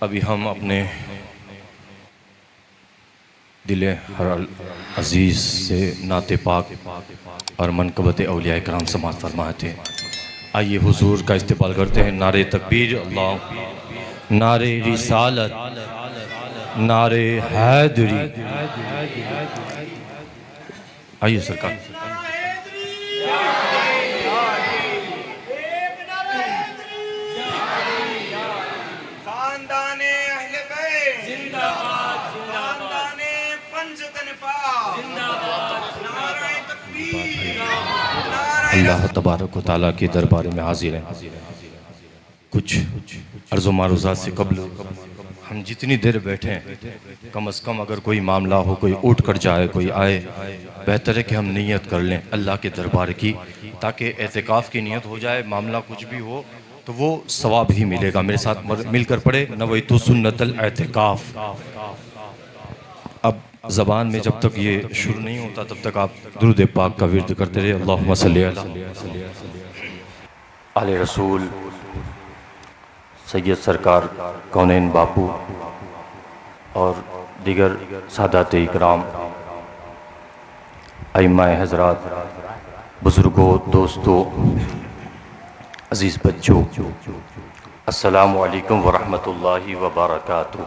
अभी हम अपने दिले हर अजीज़ से नाते पाक और मनकबत औलिया कराम समात फरमाए थे। आइए हुजूर का इस्तेमाल करते हैं। नारे तकबीर अल्लाह, नारे रिसालत, नारे हैदरी। आइए सरकार। अल्लाह तबारक व तआला के दरबार में हाजिर हैं। कुछ अर्ज़ मारूज़ात से कबल हम जितनी देर बैठे हैं, कम अज़ कम अगर कोई मामला हो, कोई उठ कर जाए, कोई आए, बेहतर है कि हम नीयत कर लें अल्लाह के दरबार की, ताकि एतिकाफ़ की नीयत हो जाए। मामला कुछ भी हो तो वो सवाब ही मिलेगा। मेरे साथ मिलकर पढ़े, नवैतु सुन्नतल एतिकाफ़। अब ज़बान में जब तक ये शुरू नहीं होता तब तक आप दुरूद पाक का विर्द करते रहे। अल्लाहुम्मा सल्ली अला आले रसूल सैयद सरकार कौनैन बापू और दीगर सादात इकराम, अइम्मा हज़रात, बुज़ुर्गों, दोस्तों, अज़ीज़ बच्चों, अस्सलामु अलैकुम व रहमतुल्लाहि व बरकातुहू।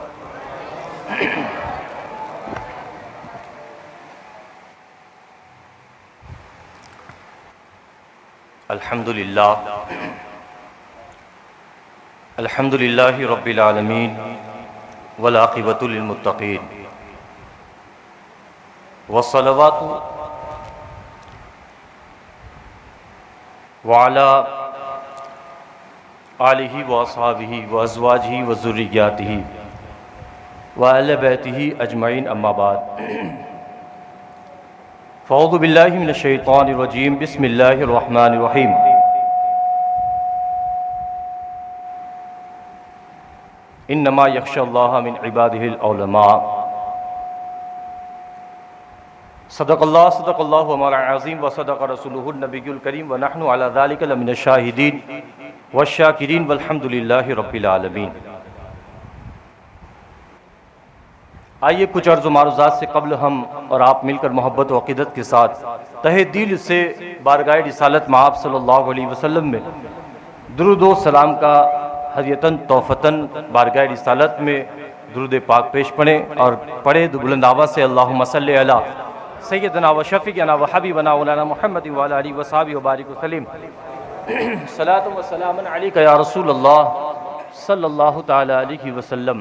अल्हम्दुलिल्लाहि रब्बिल आलमीन वल आक़िबतु लिल मुत्तक़ीन वस्सलावातु व अला आलिहि व अस्हाबिहि व अज़वाजिहि व ज़ुर्रिय्यातिहि व अहले बैतिहि अजमईन, अम्मा बाद। फ़अऊज़ु बिल्लाहि मिनश शैतानिर रजीम, बिस्मिल्लाहिर रहमानिर रहीम। इन्नमा यख्शल्लाह मिन इबादिहिल उलमा। सदक़ल्लाहु मौलाना अज़ीम व सदक़ रसूलुहुन नबियुल करीम व नहनु अला ज़ालिका लमिनश शाहिदीन वश्शाकिरीन वल्हम्दुलिल्लाहि रब्बिल आलमीन। आइए कुछ अर्ज़ मारूज़ात से कबल हम और आप मिलकर मोहब्बत व अक़ीदत के साथ तहे दिल से बारगाह रिसालत में आप सल्लल्लाहु अलैहि वसल्लम में दुरूद व सलाम का हदियतन तोहफ़तन बारगाह रिसालत में दुरूद पाक पेश पढ़ें और पढ़े बुलंद आवाज़ से अल्लाहुम्मा सल्ली अला सय्यदना व शफ़ीअना व हबीबना मौलाना मुहम्मद व अला आलिहि व सहाबिहि व बारिक वसल्लिम। सलातु व सलामुन अलैका या रसूल अल्लाह सल्लल्लाहु तआला अलैहि वसल्लम।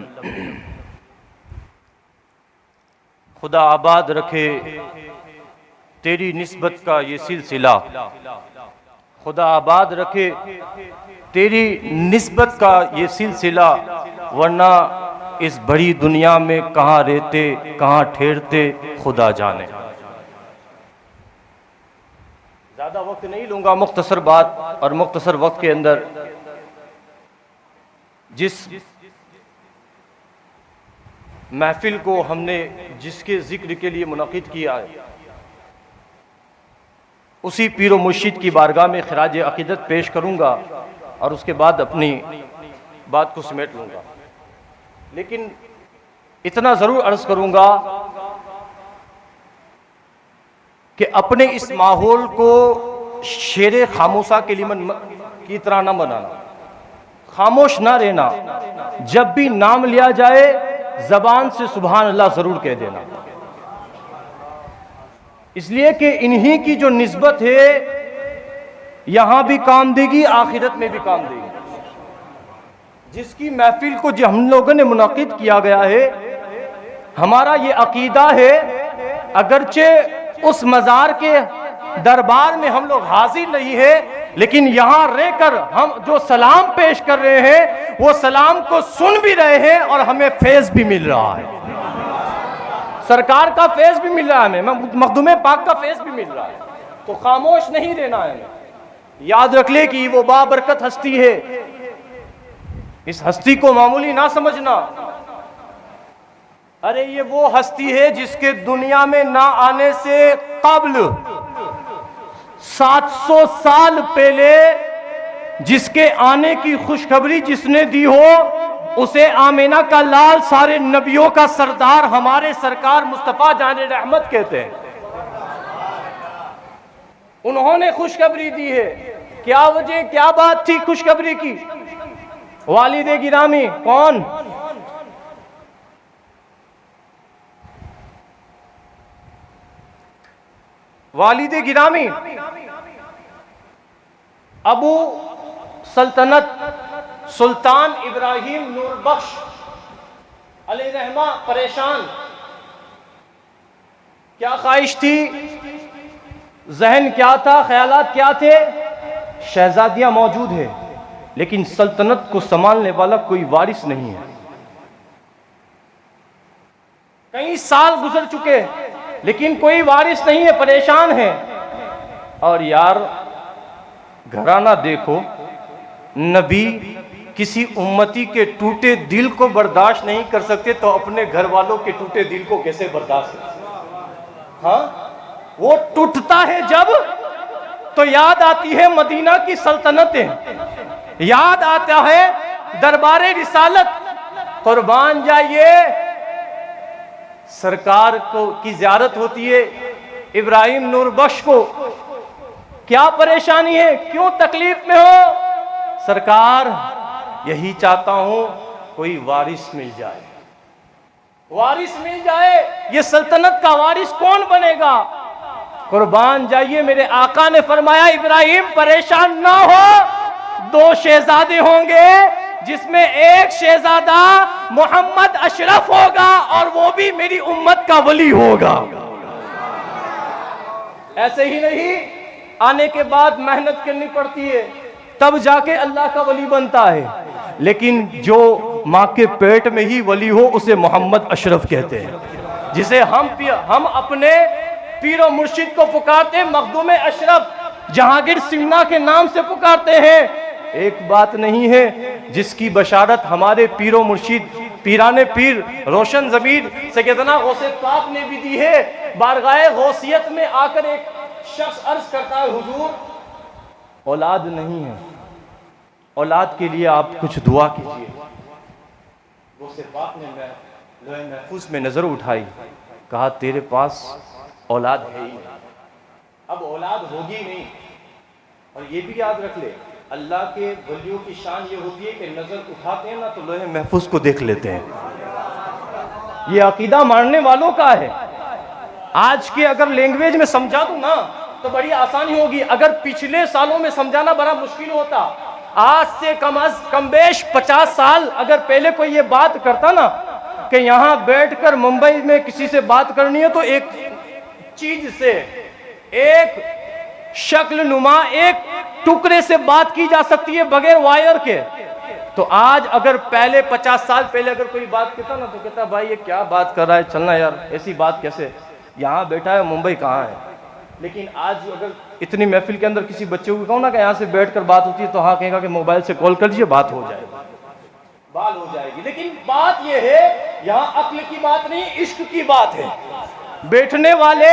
खुदा आबाद रखे तेरी निस्बत का ये सिलसिला, खुदा आबाद रखे तेरी निस्बत का ये सिलसिला, वरना इस बड़ी दुनिया में कहाँ रहते कहाँ ठहरते खुदा जाने। ज़्यादा वक्त नहीं लूँगा, मुख्तसर बात और मुख्तसर वक्त के अंदर जिस महफिल को हमने जिसके ज़िक्र के लिए मुनक़िद किया है, उसी पीर व मुर्शिद की बारगाह में ख़िराज अक़ीदत पेश करूँगा और उसके बाद अपनी बात को समेट लूँगा। लेकिन इतना ज़रूर अर्ज़ करूँगा कि अपने इस माहौल को शेर खामोशा के लिमन की तरह न बनाना, खामोश ना रहना। जब भी नाम लिया जाए ज़बान से सुभान अल्लाह ज़रूर कह देना, इसलिए कि इन्हीं की जो निस्बत है यहाँ भी काम देगी, आखिरत में भी काम देगी। जिसकी महफिल को जो हम लोगों ने मुनक़िद किया गया है, हमारा ये अकीदा है, अगरचे उस मज़ार के दरबार में हम लोग हाजिर नहीं है, लेकिन यहाँ रहकर हम जो सलाम पेश कर रहे हैं वो सलाम को सुन भी रहे हैं और हमें फैज़ भी मिल रहा है। सरकार का फैज़ भी मिल रहा है, हमें मखदूम पाक का फैज़ भी मिल रहा है। तो खामोश नहीं रहना है। याद रख ले कि वो बाबरकत हस्ती है, इस हस्ती को मामूली ना समझना। अरे ये वो हस्ती है जिसके दुनिया में ना आने से कब्ल 700 साल पहले जिसके आने की खुशखबरी जिसने दी हो उसे आमीना का लाल, सारे नबियों का सरदार, हमारे सरकार मुस्तफा जान रहमत कहते हैं। उन्होंने खुशखबरी दी है। क्या वजह, क्या बात थी खुशखबरी की? वालिद गिरामी कौन? वालिद गिरामी अबू सल्तनत सुल्तान इब्राहिम नूरबख्श अलैहिर्रहमा परेशान। क्या ख्वाहिश थी, जहन क्या था, ख्यालात क्या थे? शहजादियां मौजूद है लेकिन सल्तनत को संभालने वाला कोई वारिस नहीं है। कई साल गुजर चुके लेकिन कोई वारिस नहीं है, परेशान है। और यार घराना देखो, नबी किसी उम्मती के टूटे दिल को बर्दाश्त नहीं कर सकते तो अपने घर वालों के टूटे दिल को कैसे बर्दाश्त कर सकते? हाँ, वो टूटता है जब तो याद आती है मदीना की सल्तनतें, याद आता है दरबारे रिसालत। कुर्बान जाइए, सरकार को की ज़ियारत होती है, इब्राहिम नूरबख्श को क्या परेशानी है, क्यों तकलीफ में हो? सरकार यही चाहता हूं कोई वारिस मिल जाए, वारिस मिल जाए। ये सल्तनत का वारिस कौन बनेगा? कुर्बान जाइए, मेरे आका ने फरमाया इब्राहिम परेशान ना हो, 2 शहजादे होंगे जिसमें एक शहजादा मोहम्मद अशरफ होगा और वो भी मेरी उम्मत का वली होगा। ऐसे ही नहीं, आने के बाद मेहनत करनी पड़ती है तब जाके अल्लाह का वली बनता है। लेकिन जो माँ के पेट में ही वली हो उसे मोहम्मद अशरफ कहते हैं। जिसे हम अपने पीरो मुर्शिद को पुकारते हैं मखदूम अशरफ, जहांगीर सिन्हा के नाम से पुकारते हैं। एक बात नहीं है जिसकी बशारत हमारे पीरो मुर्शिद पीराने पीर रोशन ज़मीर सैयदना गौसे पाक ने भी दी है। बारगाहे गौसियत में आकर एक शख्स अर्ज करता है, हुजूर औलाद नहीं है, औलाद के लिए आप कुछ दुआ कीजिए। गौसे पाक ने लोहे महफूज में नजर उठाई, कहा तेरे पास औलाद है ही नहीं, अब औलाद होगी नहीं। और ये भी याद रख ले, अल्लाह के वलियों की शान ये होती है कि नजर उठाते हैं ना तो लोहे महफूज को देख लेते हैं। ये अकीदा मानने वालों का है। आज के अगर लैंग्वेज में समझा दूं ना तो बड़ी आसानी होगी, अगर पिछले सालों में समझाना बड़ा मुश्किल होता। आज से कम बेश 50 साल अगर पहले कोई ये बात करता ना कि यहां बैठकर मुंबई में किसी से बात करनी है तो एक चीज से, एक शक्ल नुमा, एक टुकड़े से बात की जा सकती है बगैर वायर के। तो आज अगर पहले 50 साल पहले अगर कोई बात कहता ना तो कहता भाई ये क्या बात कर रहा है, चलना यार, ऐसी बात कैसे, यहाँ बैठा है मुंबई कहाँ है। लेकिन आज अगर इतनी महफिल के अंदर किसी बच्चे को कहो ना कि यहाँ से बैठकर बात होती है तो हाँ कहेगा कि मोबाइल से कॉल कर लीजिए, बात हो जाएगी, बात हो जाएगी। लेकिन बात यह है, यहाँ अक्ल की बात नहीं, इश्क की बात है। बैठने वाले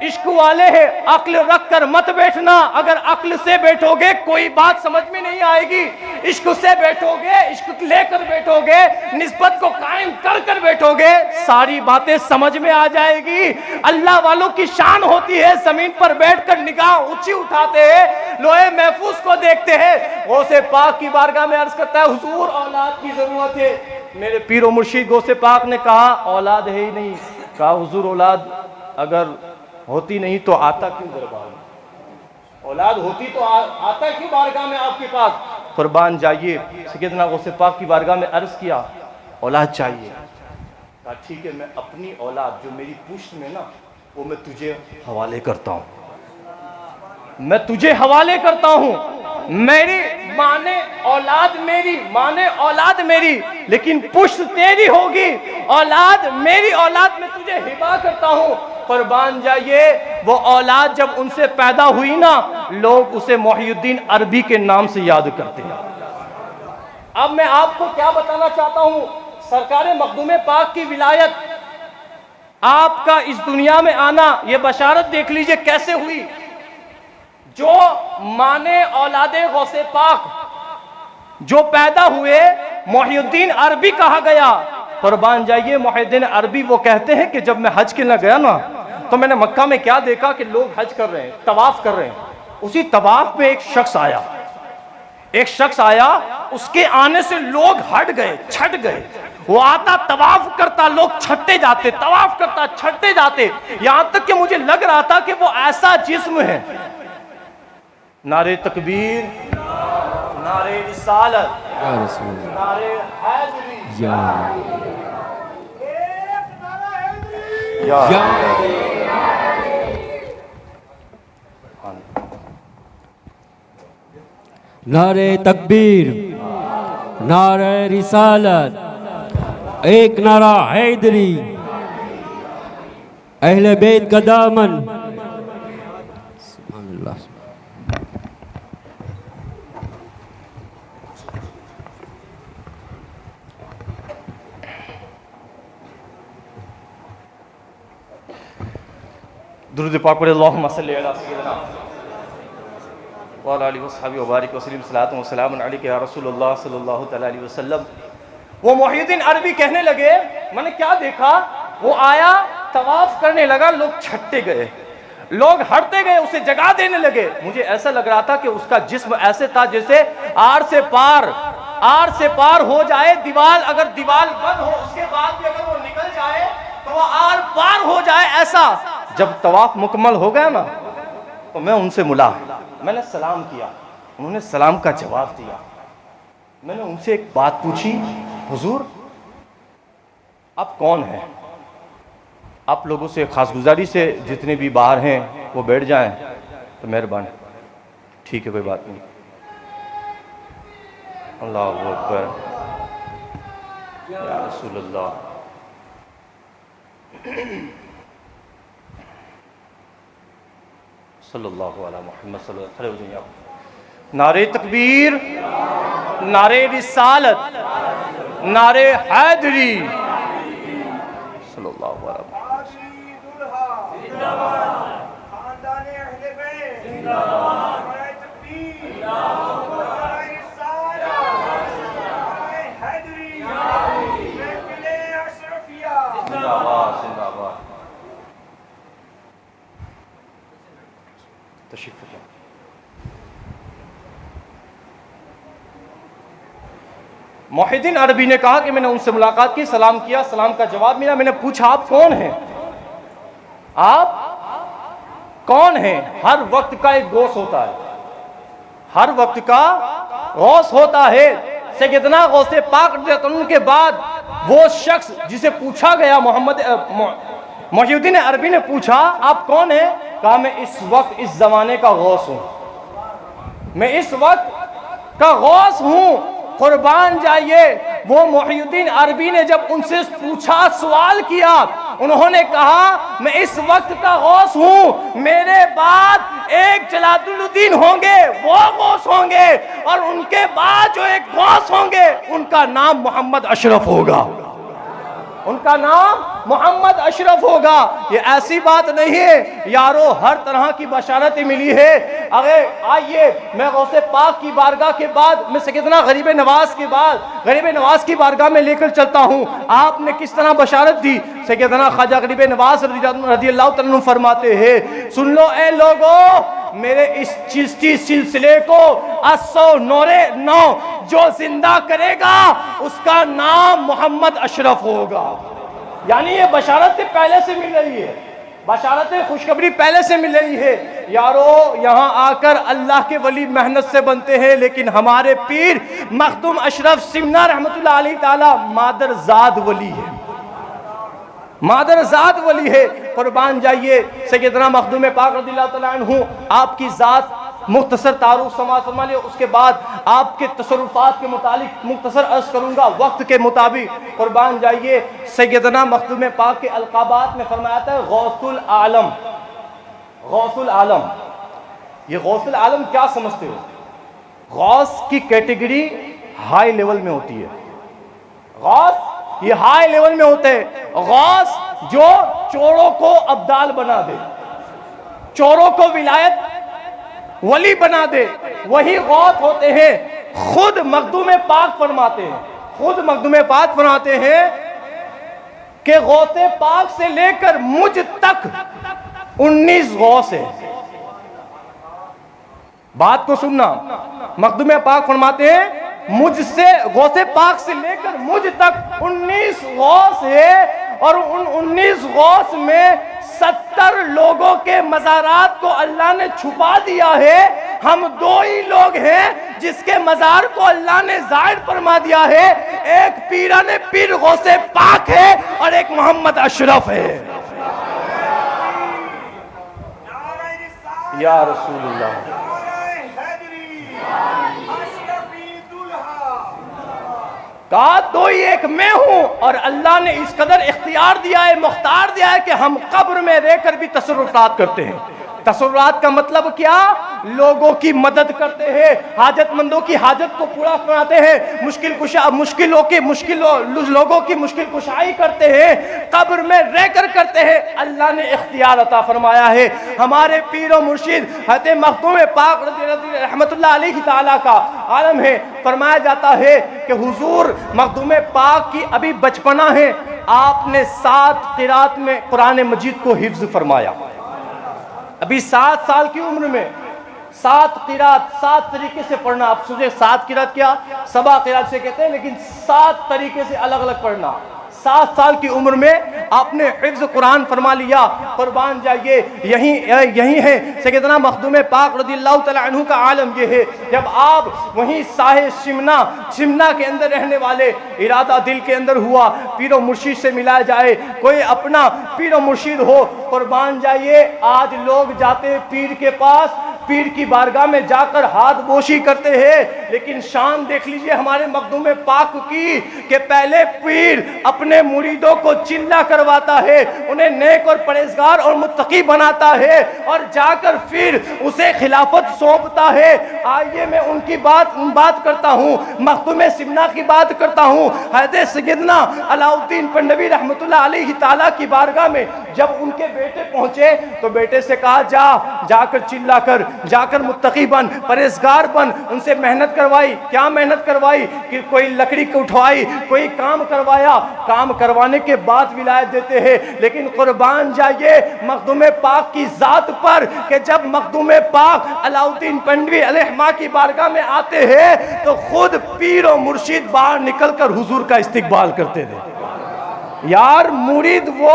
इश्क वाले हैं, अक्ल रख कर मत बैठना। अगर अक्ल से बैठोगे कोई बात समझ में नहीं आएगी, इश्क से बैठोगे, इश्क लेकर बैठोगे, निस्बत को कायम कर कर बैठोगे, सारी बातें समझ में आ जाएगी। अल्लाह वालों की शान होती है, जमीन पर बैठकर निगाह ऊंची उठाते हैं, लोहे महफूज को देखते हैं। गौसे पाक की बारगाह में अर्ज करता है हुजूर औलाद की जरूरत है। मेरे पीरो मुर्शिद गौसे पाक ने कहा औलाद है ही नहीं। कहा हुजूर औलाद अगर होती नहीं तो आता क्यों दरबार में, औलाद होती तो आता क्यों बारगाह में आपके पास। कुर्बान जाइए, सैयदना गौसे पाक की बारगाह में अर्ज किया औलाद चाहिए। कहा ठीक है, मैं अपनी औलाद जो मेरी पुश्त में ना वो मैं तुझे हवाले करता हूँ, मैं तुझे हवाले करता हूँ। मेरी माने औलाद मेरी, माने औलाद मेरी, लेकिन पुश्त तेरी होगी। औलाद मेरी औलाद मैं तुझे हिबा करता हूँ। कुर्बान जाइए, वो औलाद जब उनसे पैदा हुई ना, लोग उसे मोहिउद्दीन अरबी के नाम से याद करते हैं। अब मैं आपको क्या बताना चाहता हूँ, सरकार मखदूम पाक की विलायत, आपका इस दुनिया में आना, ये बशारत देख लीजिए कैसे हुई। जो माने औलादे गौसे पाक जो पैदा हुए मोहिउद्दीन अरबी कहा गया। कुर्बान जाइए, मोहिउद्दीन अरबी वो कहते हैं कि जब मैं हज के लिए गया ना, तो मैंने मक्का में क्या देखा कि लोग हज कर रहे हैं, तवाफ कर रहे हैं। उसी तवाफ में एक शख्स आया, उसके आने से लोग हट गए, छट गए। वो आता, तवाफ करता, लोग छटते जाते, तवाफ करता, छटते जाते, यहां तक कि मुझे लग रहा था कि वो ऐसा जिस्म है। नारे तकबीर, नारे रिसालत, नारे हैदरी, नारे तकबीर, नारे रिसालत, एक नारा हैदरी, अहले बैत का दामन। सुभान अल्लाह। दुरूद पाक पढ़े, अल्लाहुम्मा सल्ली अला सय्यिदिना व अला आलिहि व सहाबिहि व बारिक वसल्लम, सलातु व सलामुन अलैका या रसूलल्लाह सल्लल्लाहु तआला अलैहि वसल्लम। वो मोहिउद्दीन अरबी कहने लगे, मैंने क्या देखा, वो आया, तवाफ करने लगा, लोग छटते गए, लोग हटते गए, उसे जगह देने लगे। मुझे ऐसा लग रहा था कि उसका जिस्म ऐसे था जैसे आर से पार हो जाए दीवार, अगर दीवार बंद हो उसके बाद भी अगर वो निकल जाए तो वो आर पार हो जाए, ऐसा। जब तवाफ मुकम्मल हो गया ना, तो मैं उनसे मिला, मैंने सलाम किया, उन्होंने सलाम का जवाब दिया। मैंने उनसे एक बात पूछी, हुजूर आप कौन हैं? आप लोगों से खास गुजारिश है, जितने भी बाहर हैं वो बैठ जाएं तो मेहरबानी। ठीक है, कोई बात नहीं। अल्लाहु अकबर, या रसूलल्लाह। सल्लल्लाहु अलैहि मुहम्मद सल्लल्लाहु अलैहि वसल्लम। नारे तकबीर, नारे रिसालत, नारे हैदरी, सल्लल्लाहु अलैहि वसल्लम। मोहिउद्दीन अरबी ने कहा कि मैंने उनसे मुलाकात की, सलाम किया, सलाम का जवाब मिला। मैंने पूछा आप कौन हैं? आप कौन हैं? हर वक्त का एक गौस होता है, हर वक्त का गौस होता है। सैयदना गौसे पाक के बाद वो शख्स जिसे पूछा गया, मोहिउद्दीन अरबी ने पूछा आप कौन हैं? कहा मैं इस वक्त इस जमाने का गौस हूं, मैं इस वक्त का गौस हूं। कुर्बान जाइए, वो मोहिउद्दीन अरबी ने जब उनसे पूछा, सवाल किया, उन्होंने कहा मैं इस वक्त का गौस हूं, मेरे बाद एक जलालुद्दीन होंगे, वो गौस होंगे, और उनके बाद जो एक गौस होंगे उनका नाम मोहम्मद अशरफ होगा, उनका नाम मोहम्मद अशरफ होगा। ये ऐसी बात नहीं है यारो, हर तरह की बशारतें मिली है। अगर आइए, मैं गौसे पाक की बारगाह के बाद, मैं सैयदना गरीब नवाज के बाद गरीब नवाज की बारगाह में लेकर चलता हूँ। आपने किस तरह बशारत दी? सैयदना ख्वाजा गरीब नवाज रज़ियल्लाहु तआला अन्हु फरमाते हैं, सुन लो ए लोगों, मेरे इस चिश्ती सिलसिले को 809 जो जिंदा करेगा उसका नाम मोहम्मद अशरफ होगा। यानी ये बशारतें पहले से मिल रही है, बशारतें खुशखबरी पहले से मिल रही है। यारो, यहाँ आकर अल्लाह के वली मेहनत से बनते हैं, लेकिन हमारे पीर मखदूम अशरफ सिमना रहमतुल्लाह अलैहि ताला मादरजाद वली है, मादरजाद वली है। कुर्बान जाइए, सैयदना मखदूम पाक रज़ियल्लाहु तआला अन्हु, आपकी ज़ात मुख्तसर तारुफ फरमा लिया, उसके बाद आपके तसर्रुफात के मुतालिक मुख्तसर अर्ज करूंगा वक्त के मुताबिक। कुर्बान जाइए, सैयदना मखदूम पाक के अलकाबात में फरमाया था गौसुल आलम, गौसुल आलम। ये गौसुल आलम क्या समझते हो? गौस की कैटेगरी हाई लेवल में होती है, गौस ये हाई लेवल में होते हैं। गौस जो चोरों को अब्दाल बना दे, चोरों को विलायत वली बना दे, वही गौस होते हैं। खुद मखदूम पाक फरमाते हैं, खुद मखदूम पाक फरमाते हैं कि गौसे पाक से लेकर मुझ तक 19 गौस है। बात को सुनना, मखदूम पाक फरमाते हैं मुझसे, गौसे पाक से लेकर मुझ तक 19 गौस है, और उन 19 गौस में 70 लोगों के मज़ारात को अल्लाह ने छुपा दिया है। हम 2 ही लोग हैं जिसके मज़ार को अल्लाह ने जाहिर फरमा दिया है, एक पीराने पीर गौसे पाक है और एक मोहम्मद अशरफ है। या रसूलुल्लाह, कहा 2 ही एक मैं हूं, और अल्लाह ने इस कदर इख्तियार दिया है, मुख्तार दिया है कि हम कब्र में रहकर भी तसर्रुफात करते हैं। तसर्रुफात का मतलब क्या? लोगों की मदद करते हैं, हाजतमंदों की हाजत को पूरा कराते हैं, लोगों की मुश्किल कुशाई करते हैं, कब्र में रहकर करते हैं। अल्लाह ने इख्तियार अता फरमाया है। हमारे पीर मुर्शिद हज़रत मखदूम पाक रहमतुल्लाह अलैहि ताला का आलम है। फरमाया जाता है कि हुजूर मखदूम पाक की अभी बचपना है, आपने 7 क़िरात में कुरान मजीद को हिफ्ज़ फरमाया। अभी 7 साल की उम्र में 7 क़िरात, 7 तरीके से पढ़ना। आप सोचे 7 क़िरात क्या? 7 क़िरात से कहते हैं, लेकिन 7 तरीके से अलग अलग पढ़ना। 7 साल की उम्र में आपने हिफ्ज़ कुरान फरमा लिया। कुर्बान जाइए, यही है सैयदना मखदूम पाक रज़ियल्लाहु तआला अन्हु का आलम ये है। जब आप वहीं साहे शिमना के अंदर रहने वाले, इरादा दिल के अंदर हुआ पीरो मुर्शिद से मिलाया जाए, कोई अपना पीरो मुर्शिद हो। कुर्बान जाइए, आज लोग जाते हैं पीर के पास, पीर की बारगाह में जाकर हाथ बोशी करते हैं, लेकिन शान देख लीजिए हमारे मखदूम पाक की कि पहले पीर अपने मुरीदों को चिल्ला करवाता है, उन्हें नेक और परहेजगार और मुत्तकी बनाता है, और जाकर फिर उसे खिलाफत सौंपता है। आइए मैं उनकी बात करता हूँ, मखदूम सिमना की बात करता हूँ। हज़रत सैयदना अलाउद्दीन पन्नवी रहमतुल्लाह अलैहि ताला की बारगाह में जब उनके बेटे पहुंचे तो बेटे से कहा, जाकर चिल्ला कर, जाकर मुत्तकी बन, परहेजगार बन। उनसे मेहनत करवाई। क्या मेहनत करवाई? कि कोई लकड़ी को उठवाई, कोई काम करवाया। काम करवाने के बाद विलायत देते हैं। लेकिन कुर्बान जाइए मखदूम पाक की जात पर कि जब मखदूम पाक अलाउद्दीन पन्नवी अलैहिस्सलाम की बारगाह में आते हैं तो खुद पीर और मुर्शिद बाहर निकलकर हुजूर का इस्तकबाल करते थे। यार, मुरीद वो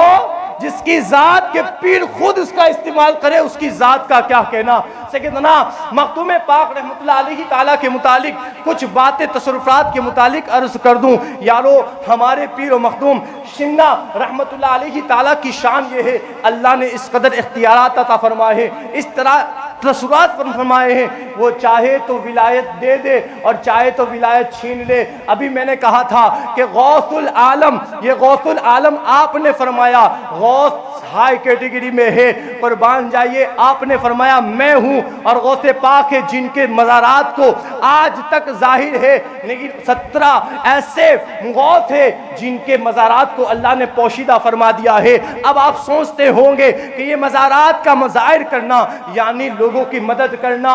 जिसकी जात के पीर खुद उसका इस्तेमाल करे, उसकी जात का क्या कहना। सैयदना मखदूम पाक रहमतुल्लाह अलैहि ताला के मुतालिक कुछ बातें तसर्रुफात के मुतालिक अर्ज कर दूं। यारो, हमारे पीर मखदूम शिमना रहमतुल्लाह अलैहि ताला की शान ये है, अल्लाह ने इस कदर इख्तियारात अता फरमाए हैं, इस तरह तसर्रुफात फरमाए हैं, वो चाहे तो विलायत दे दे और चाहे तो विलायत छीन ले। अभी मैंने कहा था कि गौसुल आलम, ये गौसुल आलम आपने फरमाया, गौस हाई कैटेगरी में है। कुर्बान जाइए, आपने फरमाया मैं हूं, और गौसे पाक है जिनके मज़ारात को आज तक जाहिर है, लेकिन 17 ऐसे गौस है जिनके मज़ारात को अल्लाह ने पोशीदा फरमा दिया है। अब आप सोचते होंगे कि ये मज़ारात का मज़ाहिर करना यानी लोगों की मदद करना।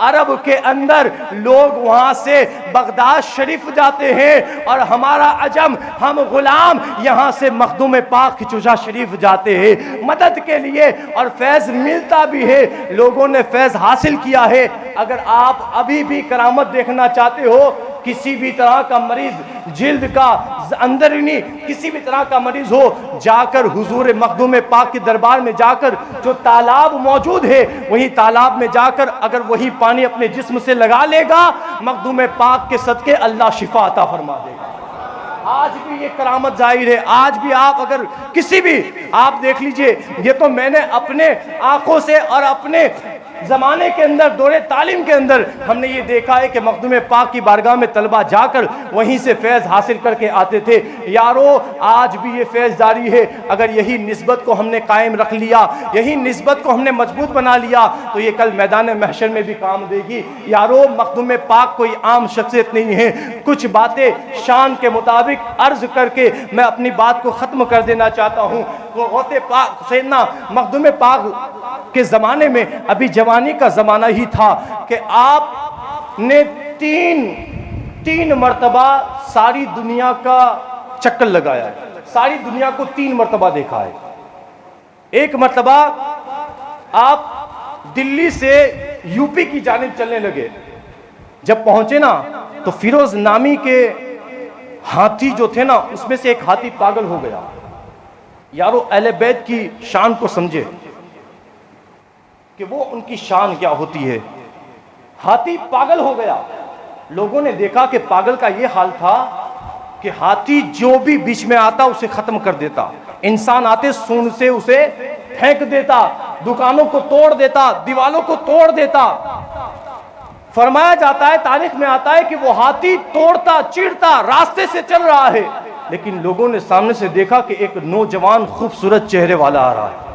अरब के अंदर लोग वहां से बगदाद शरीफ जाते हैं, और हमारा अजम, हम गुलाम यहां से मखदूम पाक की चुजा शरीफ जाते हैं मदद के लिए, और फैज़ मिलता भी है। लोगों ने फैज़ हासिल किया है। अगर आप अभी भी करामत देखना चाहते हो, किसी भी तरह का मरीज, जिल्द का, अंदरूनी किसी भी तरह का मरीज हो, जाकर हुजूर मखदूम पाक के दरबार में जाकर, जो तालाब मौजूद है वही तालाब में जाकर अगर वही पानी अपने जिस्म से लगा लेगा, मखदूम पाक के सदके अल्लाह शिफा अता फरमा देगा। आज भी ये करामत जाहिर है। आज भी आप अगर किसी भी, आप देख लीजिए, ये तो मैंने अपने आंखों से और अपने ज़माने के अंदर, दौरे तालीम के अंदर हमने ये देखा है कि मखदूम पाक की बारगाह में तलबा जाकर वहीं से फैज़ हासिल करके आते थे। यारो, आज भी ये फैज़ जारी है। अगर यही निस्बत को हमने कायम रख लिया, यही निस्बत को हमने मजबूत बना लिया, तो ये कल मैदान महशर में भी काम देगी। यारो, मखदूम पाक कोई आम शख्सियत नहीं है। कुछ बातें शान के मुताबिक अर्ज करके मैं अपनी बात को ख़त्म कर देना चाहता हूँ। वो गौसे पाक सैयदना मखदूम पाक के ज़माने में अभी जवानी का ज़माना ही था कि आपने 3 3 मर्तबा सारी दुनिया का चक्कर लगाया है, सारी दुनिया को 3 मर्तबा देखा है। एक मर्तबा आप दिल्ली से यूपी की जानिब चलने लगे, जब पहुंचे ना तो फिरोज नामी के हाथी जो थे ना उसमें से एक हाथी पागल हो गया। यारो अहले बैत की शान को समझे कि वो उनकी शान क्या होती है। हाथी पागल हो गया। लोगों ने देखा कि पागल का ये हाल था कि हाथी जो भी बीच में आता उसे खत्म कर देता, इंसान आते सूंड से उसे फेंक देता, दुकानों को तोड़ देता, दीवालों को तोड़ देता। फरमाया जाता है, तारीख में आता है कि वो हाथी तोड़ता चीरता रास्ते से चल रहा है, लेकिन लोगों ने सामने से देखा कि एक नौजवान खूबसूरत चेहरे वाला आ रहा है,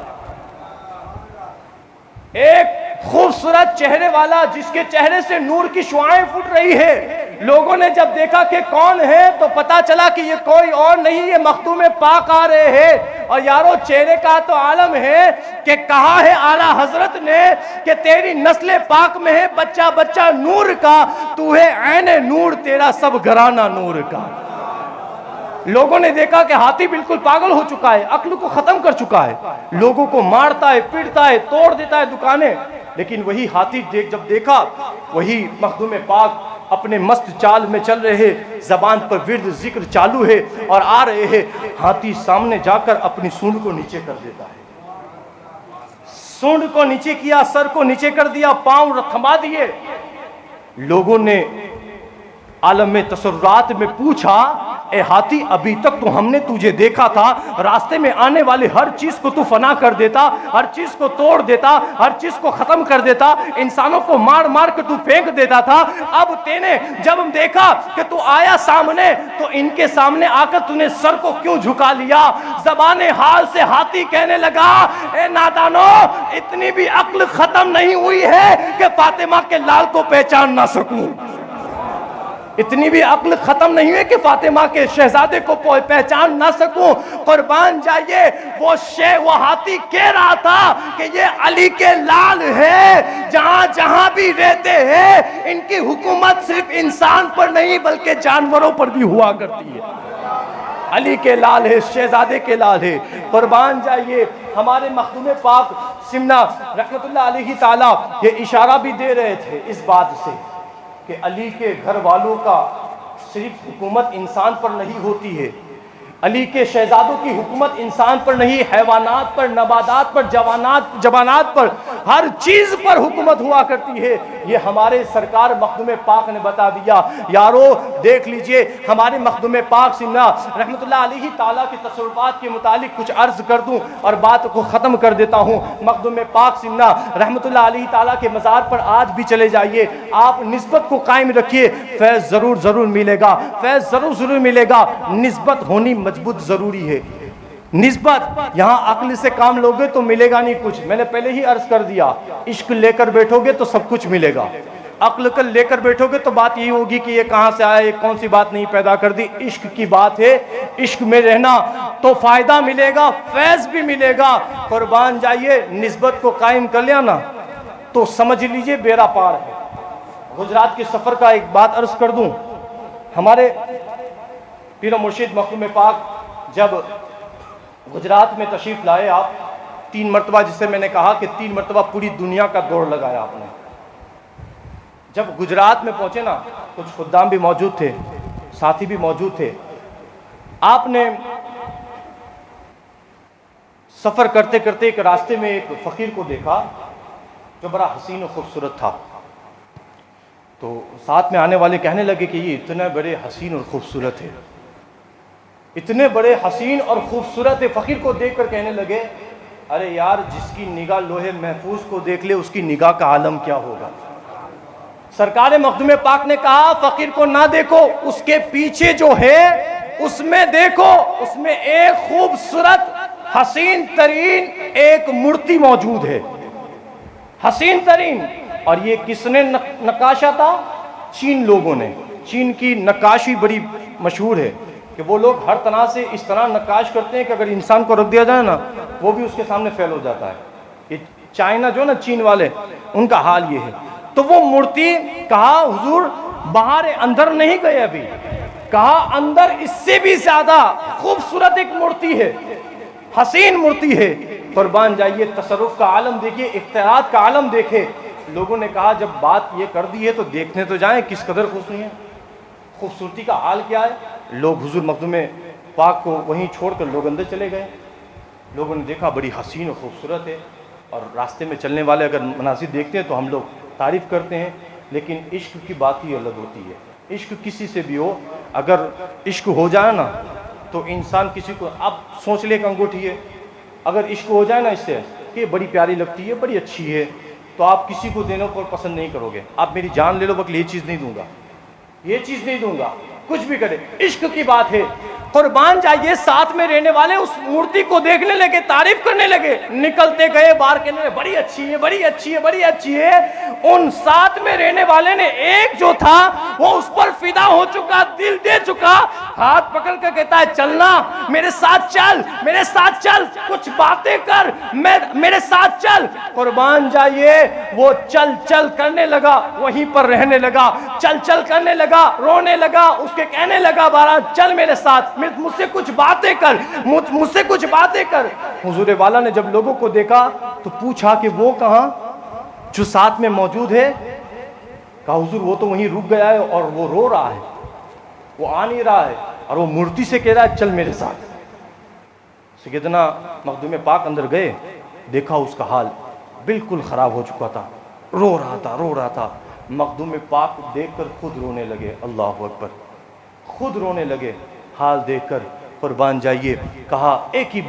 एक खूबसूरत चेहरे वाला जिसके चेहरे से नूर की शुआएं फूट रही है। लोगों ने जब देखा कि कौन है तो पता चला कि ये कोई और नहीं, ये मखदूम पाक आ रहे हैं। और यारो चेहरे का तो आलम है कि कहा है आला हजरत ने कि तेरी नस्ल पाक में है बच्चा बच्चा नूर का, तू है ऐने नूर, तेरा सब घराना नूर का। लोगों ने देखा कि हाथी बिल्कुल पागल हो चुका है, अक्ल को खत्म कर चुका है, लोगों को मारता है, पीटता है, तोड़ देता है दुकानें। लेकिन वही हाथी जब देखा, वही मखदूम पाक अपने मस्त चाल में चल रहे हैं, जबान पर विर्द जिक्र चालू है और आ रहे हैं। हाथी सामने जाकर अपनी सूंड को नीचे कर देता है, सूंड को नीचे किया, सर को नीचे कर दिया, पांव थमा दिए। लोगों ने आलम में तसर्रुरात में पूछा, ए हाथी अभी तक तो हमने तुझे देखा था, रास्ते में आने वाले हर चीज को तू फना कर देता, हर चीज को तोड़ देता, हर चीज को खत्म कर देता, इंसानों को मार मार कर तू फेंक देता था। अब तेने जब हम देखा कि तू आया सामने तो इनके सामने आकर तूने सर को क्यों झुका लिया। ज़बाने हाल से हाथी कहने लगा, ए नादानो, इतनी भी अक्ल खत्म नहीं हुई है कि फातिमा के लाल को पहचान ना सकूं, इतनी भी अक्ल खत्म नहीं है कि फातिमा के शहजादे को पहचान ना सकूं। कुर्बान जाइए, वो हाथी कह रहा था कि ये अली के लाल है, जहां जहां भी रहते हैं इनकी हुकूमत सिर्फ इंसान पर नहीं बल्कि जानवरों पर भी हुआ करती है। अली के लाल है, शहजादे के लाल है। कुर्बान जाइए, हमारे मखदूम पाक सिमना रहमतुल्लाह अलैहि ताला ये इशारा भी दे रहे थे इस बात से कि अली के घर वालों का सिर्फ हुकूमत इंसान पर नहीं होती है, अली के शहजादों की हुकूमत इंसान पर नहीं, हैवानात पर, नबादात पर, जवानात पर, हर चीज पर हुकूमत हुआ करती है। ये हमारे सरकार मखदूम पाक ने बता दिया। यारो देख लीजिए, हमारे मखदूम पाक सिमना रहमतुल्लाह अलैहि ताला के तसव्वुरात के मुतालिक कुछ अर्ज कर दूं और बात को ख़त्म कर देता हूँ। मखदूम पाक सिमना रहमतुल्लाह अलैहि ताला के मज़ार पर आज भी चले जाइए, आप निस्बत को कायम रखिए, फैज़ ज़रूर मिलेगा, फैज़ ज़रूर मिलेगा। निस्बत होनी मजबूत ज़रूरी है। निस्बत यहाँ अक्ल से काम लोगे तो मिलेगा नहीं कुछ, मैंने पहले ही अर्ज कर दिया। इश्क लेकर बैठोगे तो सब कुछ मिलेगा, अक्ल कर लेकर बैठोगे तो बात यही होगी कि ये कहाँ से आया, ये कौन सी बात नहीं पैदा कर दी। इश्क की बात है, इश्क में रहना तो फायदा मिलेगा, फैज़ भी मिलेगा। कुर्बान जाइए, निस्बत को कायम कर लिया ना तो समझ लीजिए बेड़ा पार है। गुजरात के सफ़र का एक बात अर्ज कर दूं, हमारे पीर मुर्शिद मखदूम पाक जब गुजरात में तशरीफ़ लाए, आप 3 मरतबा, जिससे मैंने कहा कि 3 मरतबा पूरी दुनिया का दौड़ लगाया आपने। जब गुजरात में पहुंचे ना, कुछ खुद्दाम भी मौजूद थे, साथी भी मौजूद थे। आपने सफ़र करते करते एक रास्ते में एक फ़कीर को देखा जो बड़ा हसीन और खूबसूरत था। तो साथ में आने वाले कहने लगे कि ये इतने बड़े हसीन और खूबसूरत है, इतने बड़े हसीन और खूबसूरत है। फ़कीर को देखकर कहने लगे, अरे यार, जिसकी निगाह लोहे महफूज को देख ले उसकी निगाह का आलम क्या होगा। सरकार मखदूम पाक ने कहा, फ़कीर को ना देखो, उसके पीछे जो है उसमें देखो, उसमें एक खूबसूरत हसीन तरीन एक मूर्ति मौजूद है, हसीन तरीन। और ये किसने नक्काशा था? चीन लोगों ने। चीन की नक्काशी बड़ी मशहूर है कि वो लोग हर तरह से इस तरह नक्काश करते हैं कि अगर इंसान को रख दिया जाए ना वो भी उसके सामने फेल हो जाता है। ये चाइना जो ना, चीन वाले, उनका हाल ये है। तो वो मूर्ति कहा, हुजूर बाहर अंदर नहीं गए अभी, कहा अंदर इससे भी ज्यादा खूबसूरत एक मूर्ति है, हसीन मूर्ति है। कुर्बान जाइए, तसर्रुफ का आलम देखिए, इख्तियारात का आलम देखे। लोगों ने कहा जब बात ये कर दी है तो देखने तो जाएं किस कदर खुशी है, खूबसूरती का हाल क्या है। लोग हुजूर मखदूम पाक को वहीं छोड़कर लोग अंदर चले गए। लोगों ने देखा बड़ी हसीन और खूबसूरत है, और रास्ते में चलने वाले अगर मनासिर देखते हैं तो हम लोग तारीफ़ करते हैं, लेकिन इश्क की बात ही अलग होती है। इश्क किसी से भी हो, अगर इश्क हो जाए ना तो इंसान किसी को, आप सोच ले एक अंगूठी है, अगर इश्क हो जाए ना इससे कि बड़ी प्यारी लगती है, बड़ी अच्छी है, तो आप किसी को देने को पसंद नहीं करोगे। आप मेरी जान ले लो बल्कि ये चीज़ नहीं दूंगा, ये चीज़ नहीं दूंगा, कुछ भी करे। इश्क की बात है। कुर्बान जाइए, साथ में रहने वाले उस मूर्ति को देखने लगे, तारीफ करने लगे, निकलते गए बाहर कहने लगे बड़ी अच्छी है, बड़ी अच्छी है, बड़ी अच्छी है। उन साथ में रहने वाले ने एक जो था वो उस पर फिदा हो चुका, दिल दे चुका, हाथ पकड़ कर कहता है चलना, मेरे साथ चल, मेरे साथ चल, कुछ बातें कर, मेरे साथ चल। कुर्बान जाइए, वो चल चल करने लगा, वहीं पर रहने लगा, चल चल करने लगा, रोने लगा, उसके कहने लगा बारा चल मेरे साथ, मुझसे कुछ बातें कर, मुझसे कुछ बातें कर। हुजूर वाला ने जब लोगों को देखा तो पूछा कि वो कहां जो साथ में मौजूद है। कहा हुजूर वो तो वहीं रुक गया है और वो रो रहा है, वो आ नहीं रहा है, और वो मूर्ति से कह रहा है चल मेरे साथ। सैयदना मखदूम पाक अंदर गए, देखा उसका हाल बिल्कुल खराब हो चुका था, रो रहा था, रो रहा था। मखदूम पाक देखकर खुद रोने लगे, अल्लाह अकबर, खुद रोने लगे हाल देखकर। कुर्बान जाइए, कहा एक ही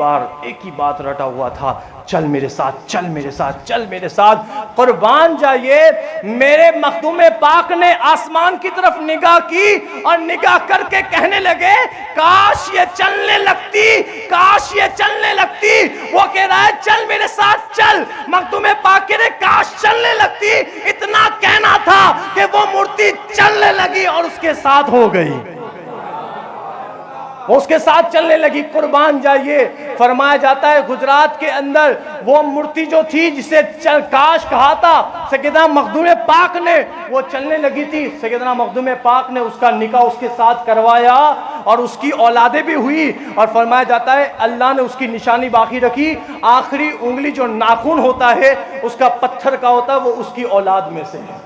बात रटा हुआ था, चल मेरे साथ, चल मेरे साथ, चल मेरे साथ। कुर्बान जाइए, मेरे मखदूम पाक ने आसमान की तरफ निगाह की और निगाह करके कहने लगे काश ये चलने लगती, काश ये चलने लगती। वो कह रहा है चल मेरे साथ चल, मखदूम पाक कह रहे काश चलने लगती। इतना कहना था कि वो मूर्ति चलने लगी और उसके साथ हो गई, वो उसके साथ चलने लगी। कुर्बान जाइए, फरमाया जाता है गुजरात के अंदर वो मूर्ति जो थी जिसे काश कहा था सैयदना मखदूम पाक ने, वो चलने लगी थी। सैयदना मखदूम पाक ने उसका निकाह उसके साथ करवाया और उसकी औलादे भी हुई, और फरमाया जाता है अल्लाह ने उसकी निशानी बाकी रखी, आखिरी उंगली जो नाखून होता है उसका पत्थर का होता है, वो उसकी औलाद में से है।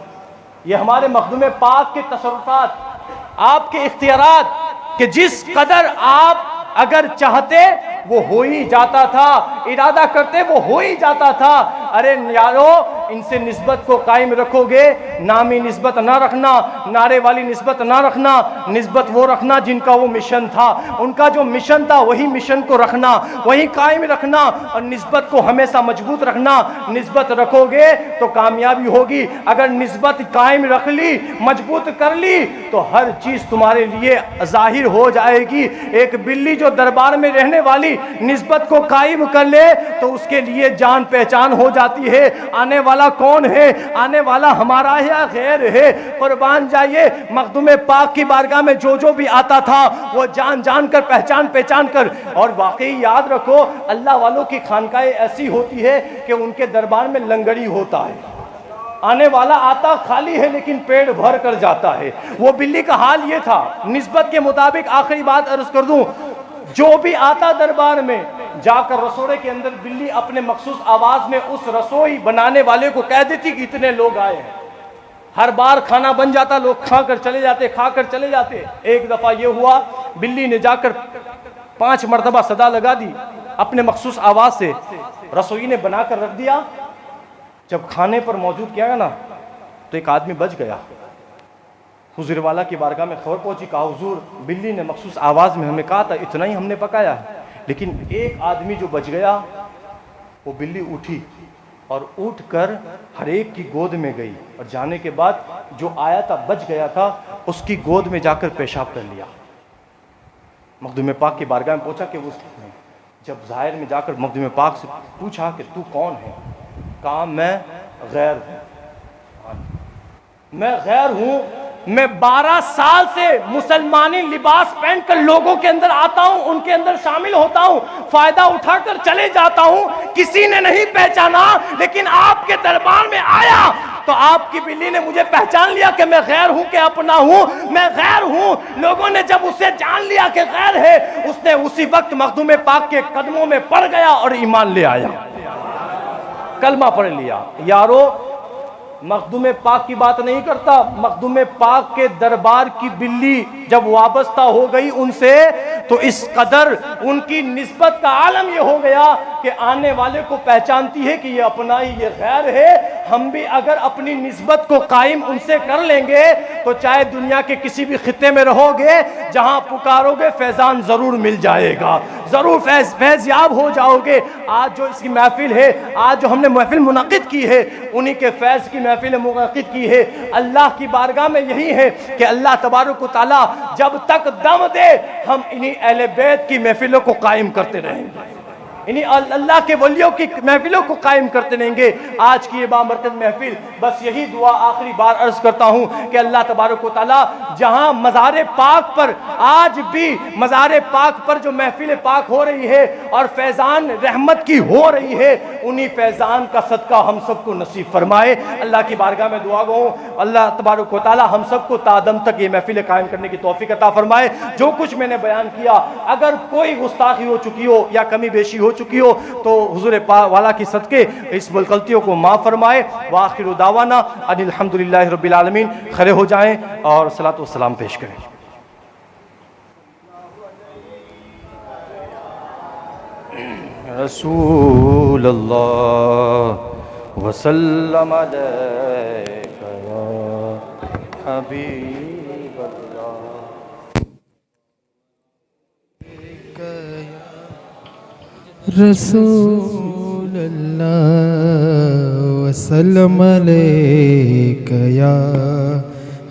ये हमारे मखदूम पाक के तसर्रुफात, आपके इख्तियारात, कि जिस कदर आप अगर चाहते वो हो ही जाता था, इरादा करते वो हो ही जाता था। अरे यारो, इनसे निस्बत को कायम रखोगे, नामी निस्बत ना रखना, नारे वाली निस्बत ना रखना, निस्बत वो रखना जिनका वो मिशन था, उनका जो मिशन था वही मिशन को रखना, वही कायम रखना, और निस्बत को हमेशा मजबूत रखना। निस्बत रखोगे तो कामयाबी होगी, अगर निस्बत कायम रख ली, मजबूत कर ली, तो हर चीज़ तुम्हारे लिए जाहिर हो जाएगी। एक बिल्ली जो दरबार में रहने वाली निस्बत को कायम कर ले तो उसके लिए जान पहचान हो जाती है, आने वाला कौन है, आने वाला हमारा है या गैर है। कुर्बान जाइए, मखदूम पाक की बारगाह में जो जो भी आता था वो जान जान कर, पहचान पहचान कर। और वाकई याद रखो, अल्लाह वालों की खानकाएं ऐसी होती है कि उनके दरबार में लंगड़ी होता है, आने वाला आता खाली है लेकिन पेट भर कर जाता है। वो बिल्ली का हाल ये था। निस्बत के मुताबिक आखिरी बात अर्ज कर दूं, जो भी आता दरबार में जाकर रसोड़े के अंदर बिल्ली अपने मखसूस आवाज में उस रसोई बनाने वाले को कह देती कि इतने लोग आए हैं। हर बार खाना बन जाता, लोग खाकर चले जाते, खाकर चले जाते। एक दफा ये हुआ, बिल्ली ने जाकर 5 मरतबा सदा लगा दी अपने मखसूस आवाज से, रसोई ने बनाकर रख दिया। जब खाने पर मौजूद किया ना तो एक आदमी बच गया। हुजूर वाला की बारगाह में खबर पहुंची, कहा हुजूर, बिल्ली ने मखसूस आवाज़ में हमें कहा था, इतना ही हमने पकाया है, लेकिन एक आदमी जो बच गया। वो बिल्ली उठी और उठकर हर एक की गोद में गई, और जाने के बाद जो आया था, बच गया था, उसकी गोद में जाकर पेशाब कर लिया। मखदूम पाक की बारगाह में पहुंचा कि उसने जब ज़ाहिर में जाकर मखदूम पाक से पूछा कि तू कौन है, कहा मैं गैर हूँ, मैं गैर हूँ, मैं 12 साल से मुसलमानी लिबास पहनकर लोगों के अंदर आता हूं, उनके अंदर शामिल होता हूं, फायदा उठाकर चले जाता हूं, किसी ने नहीं पहचाना, लेकिन आपके दरबार में आया तो आपकी बिल्ली ने मुझे पहचान लिया कि मैं गैर हूं कि अपना हूं। मैं गैर हूं। लोगों ने जब उसे जान लिया कि गैर है, उसने उसी वक्त मखदूम पाक के कदमों में पड़ गया और ईमान ले आया, कलमा पढ़ लिया। यारो, मखदूम पाक की बात नहीं करता, मखदूम पाक के दरबार की बिल्ली जब वाबस्ता हो गई उनसे, तो इस कदर उनकी निस्बत का आलम यह हो गया कि आने वाले को पहचानती है कि ये अपना ही, ये गैर है। हम भी अगर अपनी निस्बत को कायम उनसे कर लेंगे तो चाहे दुनिया के किसी भी खित्ते में रहोगे, जहां पुकारोगे फैजान जरूर मिल जाएगा, जरूर फैज़याब हो जाओगे। आज जो इसकी महफिल है, आज जो हमने महफिल मुनक़िद की है, उन्हीं के फैज़ की महफिल मुनक़िद की है। अल्लाह की बारगाह में यही है कि अल्लाह तबारक व तआला जब तक दम दे, हम इन्हीं अहले बैत की महफिलों को कायम करते रहेंगे, इन्हीं अल्लाह के वलियों की महफिलों को कायम करते रहेंगे। आज की ये बामरकज़ महफिल, बस यही दुआ आखिरी बार अर्ज करता हूँ कि अल्लाह तबारक व तआला जहाँ मज़ार पाक पर, आज भी मज़ार पाक पर जो महफिल पाक हो रही है और फैज़ान रहमत की हो रही है, उन्हीं फैज़ान का सदका हम सबको नसीब फरमाए। अल्लाह की बारगाह में दुआ गो, अल्लाह तबारक व तआला हम सबको तादम तक ये महफिल कायम करने की तौफीक अता फरमाए। जो कुछ मैंने बयान किया, अगर कोई गुस्ताखी हो चुकी हो या कमी बेशी हो चुकी हो, तो हुजूर पाक वाला की सदके इस गलतियों को माफ़ फरमाए। वाखिरु दावाना अनिल हम्दुलिल्लाहि रब्बिल आलमीन। खड़े हो जाएं और सलातो सलाम पेश करें। रसूल अल्लाह वसल्लम अलैका या हबीब अल्लाह। रसूल अल्लाह वसल्लम अलैका या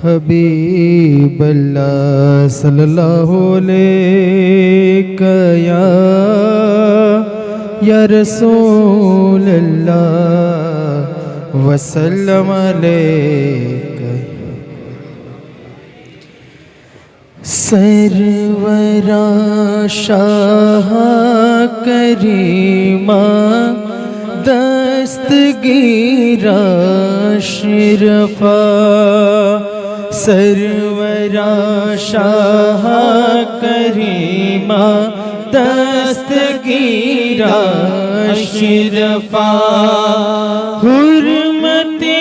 हबीब अल्लाह सल्लल्लाहु अलैका या रसूल अल्लाह वसल्लम अलैका। सरवरा शाह करीमा दस्तगीरा शिरफा, सरवरा शाह करीमा दस्तगीरा शिरफा, हुर्मते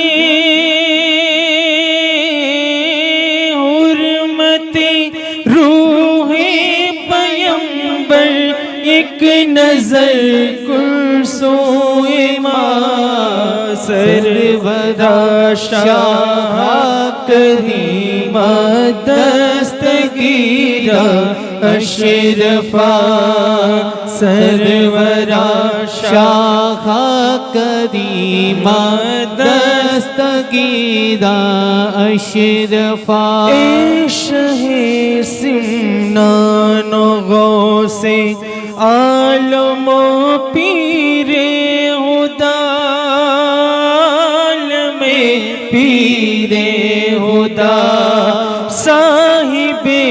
एक नजर कुलसोए माँ, सरवरा शाह करीमा दस्तगीरा अशरफा, सरवरा शाह करीमा दस्तगीरा अशरफा। शहे सिमनान गौसे आलमो पीरे हुदाल में पीरे हुदा, साहिबे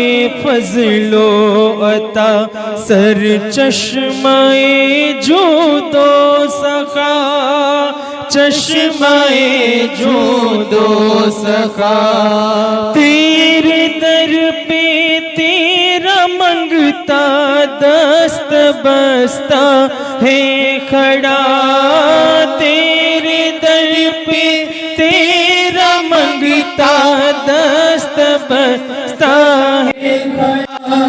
फजलो अता सर चश्माए जूदो सखा, चश्माए जूदो सखा, तेरे दर पे तेरा मंगता दस्त बस्ता है खड़ा, तेरे दर पे तेरा मंगता दस्त बस्ता है खड़ा।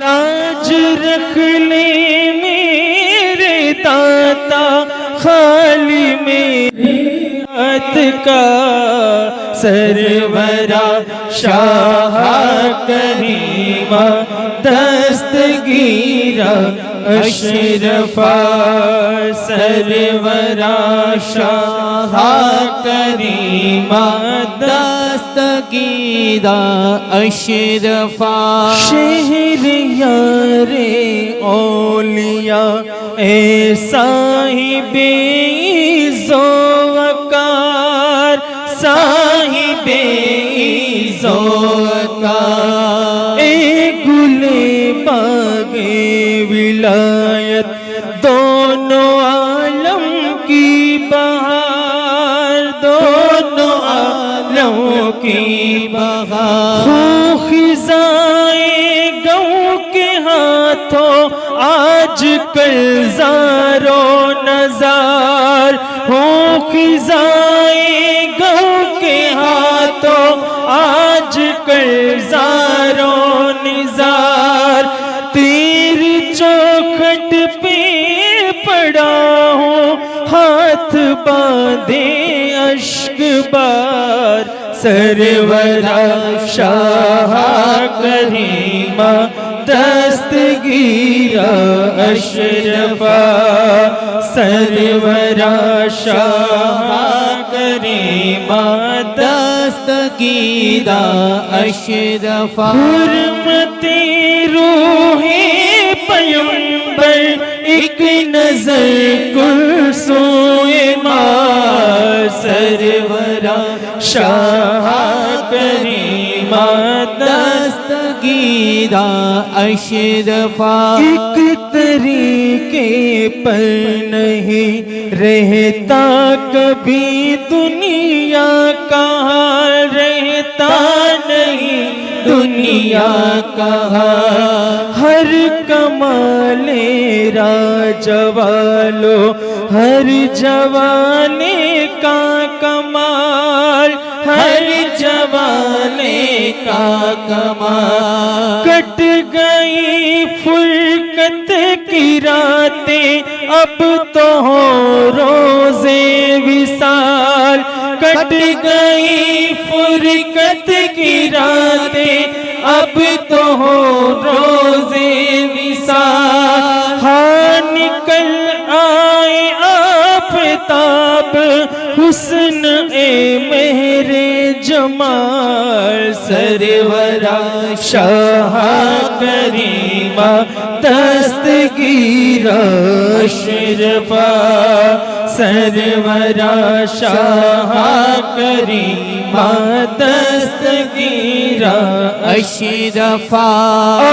लाज रख ले मेरे दाता खाली मेरे हाथ का, सरवरा शाह करीमा दस्तगीरा अशरफा, सरवरा शाह करीमा दस्तगीरा अशरफा। शहर यारे औलिया ए साहिबे ज़ोवकार, साहिबे ज़ोवकार, ए गुले बागे विलायत दोनों आलम की बहार, दोनों के हाथों आज कल ज़ारो नज़ार हो खिज़ाए गम के हाथों आज कल ज़ारो निज़ार तेरी चौखट पे पड़ा हूँ हाथ बांधे अश्क बार सरवरा शाह करीमा दस्तगीरा अशरफा सरवरा शाह करीमा दस्तगीरा अशरफा हुर्मते रूहे पैगंबर एक नजर कुर्सोए मार सरवरा शाह करीमा दस्तगीरा अशरफा एक तरीके पर नहीं रहता कभी दुनिया कहाँ रहता नहीं दुनिया कहाँ हर कमाले राजवालो हर जवाने का कमाल हर जवाने का कमाल कट गई फुरकत की रातें अब तो हो रोजे विसाल कट गई फुरकत की रातें अब तो हो रोजे विसाल हाँ निकल आए आफताब हुस्न ए मेरे जमाल सरवरा शाह करीमा दस्तगीरा अशरफा सरवरा शाह करीमा दस्तगीरा अशरफा आ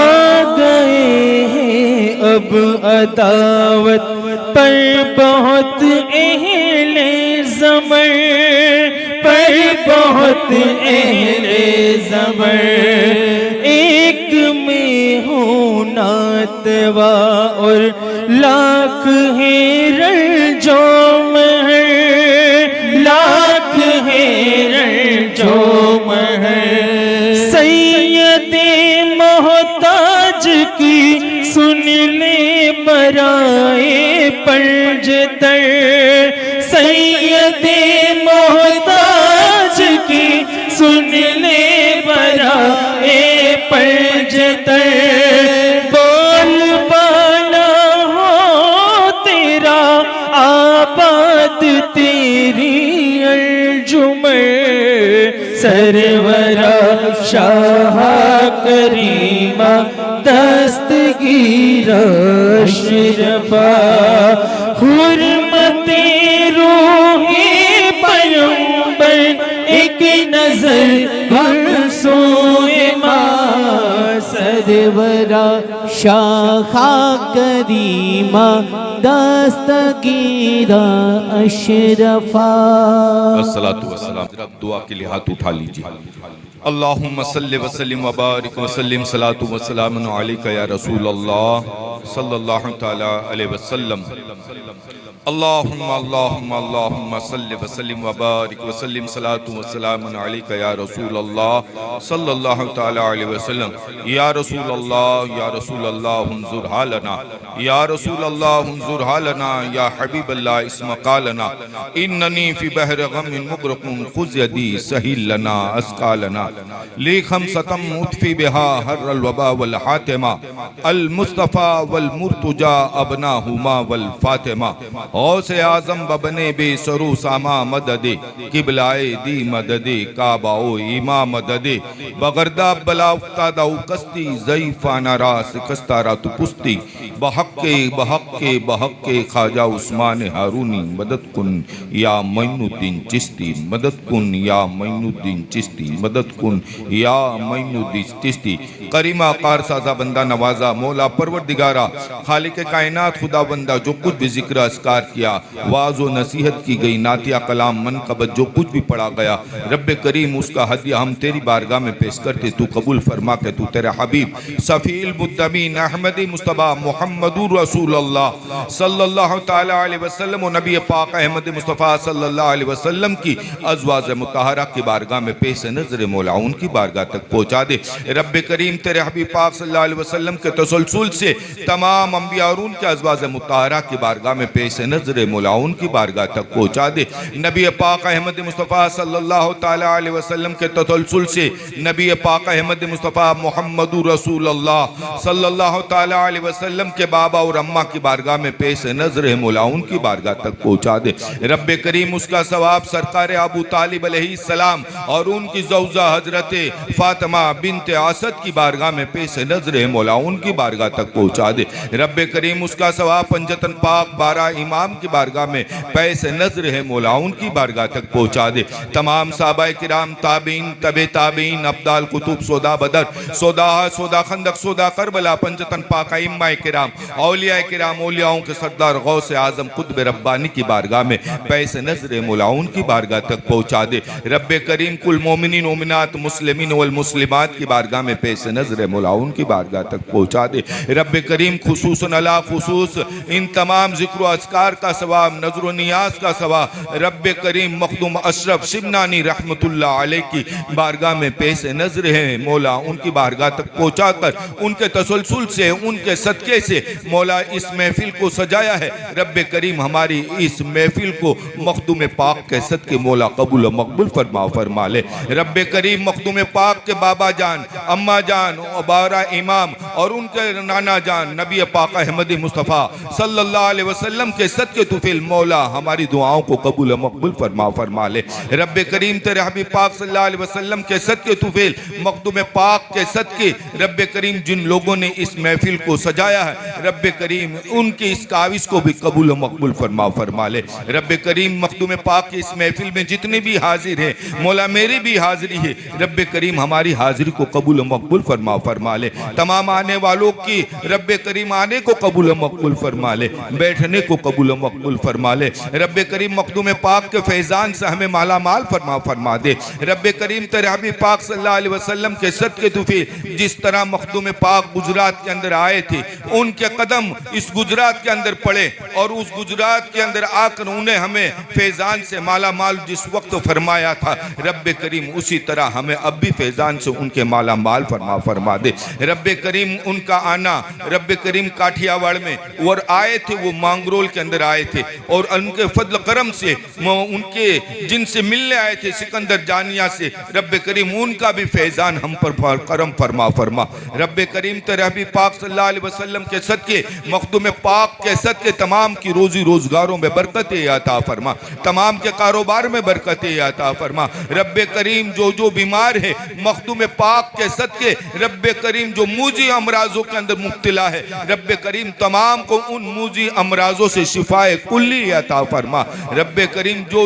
गए हैं अब अदावत पर बहुत अहले ज़मर पर बहुत अहले ज़मर एक में हूँ नातवा और लाख है रंजो महर लाख है रंजो महर सैयदे मोहताज की सुन ले बराए पंजतर सैयदे मोहताज की सुन ले बराए पंजतर बोल बाला हो तेरा आबाद तेरी अर्जुमर सरवरा शाह करीमा दस्तगीरा अशरफा हुर्मते रूहे पैगंबर एक नजर कुर्सोए मां सरवरा शाह करीमा दस्तगीरा अशरफा अस्सलातु वस्सलाम। जरा दुआ के लिए हाथ उठा लीजिए। अल्लाहुम्मा सल्लि व सल्लिम व बारिक व सल्लिम सलातु व सलामुन अलैका या रसूल अल्लाह सल्लल्लाहु तआला अलैहि वसल्लम। अल्लाहुम्मा अल्लाहुम्मा अल्लाहुम्मा सल्लि व सल्लिम व बारिक व सल्लिम सलातु व सलामुन अलैका या रसूल अल्लाह सल्लल्लाहु तआला अलैहि वसल्लम। या रसूल अल्लाह हुंजुर हालना या रसूल अल्लाह हुंजुर हालना या हबीब अल्लाह इस्मकालना इन्ननी फी बहर गम मुगरकुम खुज़ यदी सहिल लना अस्कालना ली खमसतम मुतफी बिहा हर्रल वबा वल हातिमा अल मुस्तफा वल मुर्तजा अबनाहुमा वल फातिमा औसे आज़म बबने बेसरू सामा मददे किबलाए दी मददे काबाओ इमा मददे बगरदा बला उफ्तादा कस्ती ज़ईफ़ाना रास कस्तारा तु पुस्ती बहक्के ख्वाजा उस्मान हारूनी मदद कुन या मोइनुद्दीन चिश्ती मदद कुन या मोइनुद्दीन चिश्ती मदद कुन या मोइनुद्दीन चिश्ती करीमा कारसाजा बंदा नवाजा मौला परवरदिगारा खालिक कायनात खुदा बंदा जो कुछ भी जिक्र अस्कार इजहार किया, वाज व नसीहत की गई, नातिया कलाम मनकबत जो कुछ भी पढ़ा गया, रब करीम उसका हदिया हम तेरी बारगाह में पेश करते, तू कबूल फरमा के तू तेरा हबीब सफ़ील मुद्दमीन अहमदी मुस्तफ़ा मुहम्मदुर रसूलुल्लाह सल्लल्लाहु ताला अलैहि वसल्लम और नबी पाक अहमद मुस्तफ़ा सल्लल्लाहु अलैहि वसल्लम की अज़वाज मुतहरा की बारगाह में पेश नज़र मौला उनकी बारगाह तक पहुँचा दे। रब करीम तेरे हबीब पाक सल्लल्लाहु अलैहि वसल्लम के तसलसल से तमाम अंबिया और उनके अज़वाज मुतहरा की बारगाह में पेश नज़र मौला उनकी बारगाह तक पहुँचा दे। नबी पाक अहमद मुस्तफ़ा सल्लल्लाहु ताला अलैहि वसल्लम के तसलसल से नबी पाक अहमद मुस्तफ़ा मुहम्मदुर रसूलुल्लाह सल्लल्लाहु ताला अलैहि वसल्लम के बाबा और अम्मा की बारगाह में पेश नज़र मौला उनकी बारगाह तक पहुँचा दे। रब करीम उसका सवाब सरकार अबू तालिब अलैहिस्सलाम और उनकी ज़ौजा हजरत फातिमा बिनत असद की बारगाह में पेश नज़र मौला उनकी बारगाह तक पहुँचा दे। रब करीम उसका सवाब पंजतन पाक 12 इमाम की बारगाह में पेश नज़र है मौला उनकी बारगाह तक पहुँचा दे। तमाम सहाबाए किराम ताबीन तबे ताबीन अब्दाल कुतुब सोदा बदर सोदा सोदा खंदक सोदा करबला पंजतन पाक इमाम किराम औलिया किराम औलियाओं के सरदार गौस आजम कुतुब रब्बानी की बारगाह में पेश नज़र मौला उनकी बारगाह तक पहुँचा दे। रब करीम कुल मोमिनीन मोमिनात मुस्लिमीन वल मुस्लिमात की बारगाह में पेश नज़र मौला उनकी बारगाह तक पहुँचा दे। रब करीम खुसूसन अला खुसूस इन तमाम ज़िक्र अस्कार का सवाब नज़र नियाज का सवाब रब करीम मखदूम अशरफ शिबनानी रहमतुल्लाह अलैह की बारगाह में पेश नज़र है मौला उनकी बारगाह तक पहुँचा कर उनके तसलसल से उनके सदक़े से मौला इस महफिल को सजाया है। रब करीम हमारी इस महफिल को मखदूम पाक के सदक़े मौला कबूल मकबूल फरमा ले। रब करीम मखदूम पाक के बाबा जान अम्मा जान 12 इमाम और उनके नाना जान नबी पाक अहमद मुस्तफ़ा सल्लल्लाहु अलैहि वसल्लम के सदक़े तुफिल मौला हमारी दुआओं को कबूल मकबूल फरमा ले। रब करीम तेरे हबीब पाक सल्लल्लाहु अलैहि वसल्लम के सदक़े तुफिल मखदूम पाक के सदक़े रब करीम जिन लोगों ने इस महफिल को सजाया है रब करीम उनकी इस काविश को भी कबूल मकबूल फरमा ले। रब करीम मखदूम पाक की इस महफिल में जितने भी हाजिर हैं मौला मेरी भी हाजिरी है रब करीम हमारी हाजिरी को कबूल मकबूल फरमा ले। तमाम आने वालों की रब करीम आने को कबूल मकबूल फरमा ले, बैठने को कबूल मकबूल फरमा ले। रब करीम मखदूम पाक के फैज़ान से हमें माला माल फरमा दे। रब करीम तेरे हबीब पाक सल्लल्लाहु अलैहि वसल्लम के सदक़े तुफ़ी जिस तरह मखदूम पाक गुजरात के अंदर आए थे उनके कदम इस गुजरात के अंदर पड़े और उस गुजरात के अंदर आकर उन्हें हमें फैज़ान से माला माल जिस वक्त फरमाया था रब करीम उसी तरह हमें अब भी फैज़ान से उनके माला माल फरमा दे। रब करीम उनका आना रब करीम काठियावाड़ में और आए थे वो मांगरोल के अंदर आए थे और उनके फजल करम से उनके जिनसे मिलने आए थे सिकंदर जानिया से रब करीम उनका भी फैज़ान हम पर करम फरमा। रब करीम तेरे हबीब पाक सल्लल्लाहु अलैहि वसल्लम के सदक़े मखदूम पाक के सदक़े तमाम की रोजी रोजगारों में बरकतें अता फरमा, तमाम के कारोबार में बरकतें अता फरमा। रब करीम जो बीमार है मखदूम पाक के सदक़े रब करीम जो मूजी अमराजों के अंदर मुब्तला है रब करीम तमाम को उन मूजी अमराजों से शिफाए कुल्ली अता फरमा। रब करीम जो